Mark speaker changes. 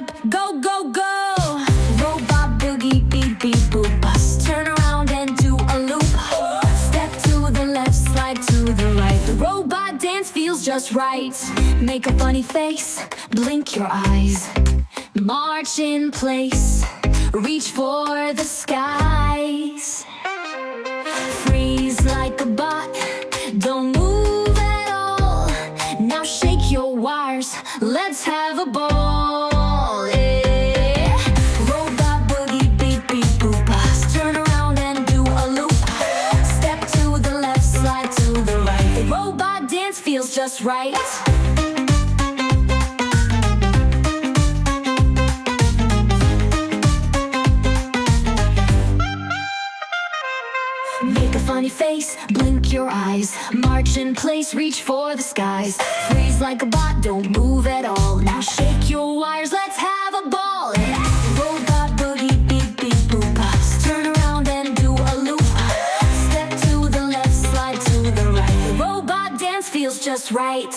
Speaker 1: up, go, go, go. Robot boogie, beep, beep, boop. Bust, turn around and do a loop. Step to the left, slide to the right. The robot dance feels just right. Make a funny face, blink your eyes. March in place, reach for the skies. Freeze like a bot, don't move at all. Now shake your wires, let's have a ball. Yeah. Robot boogie, beep, beep, boop. Bust, turn around and do a loop. Step to the left, slide to the right. The robot dance feels just right. Make a funny face, blink your eyes. March in place, reach for the skies. Freeze like a bot, don't move at all. Now shake your wires, let's have a ball. Robot boogie, beep, beep, boop. Bust, turn around and do a loop. Step to the left, slide to the right. The robot dance feels just right.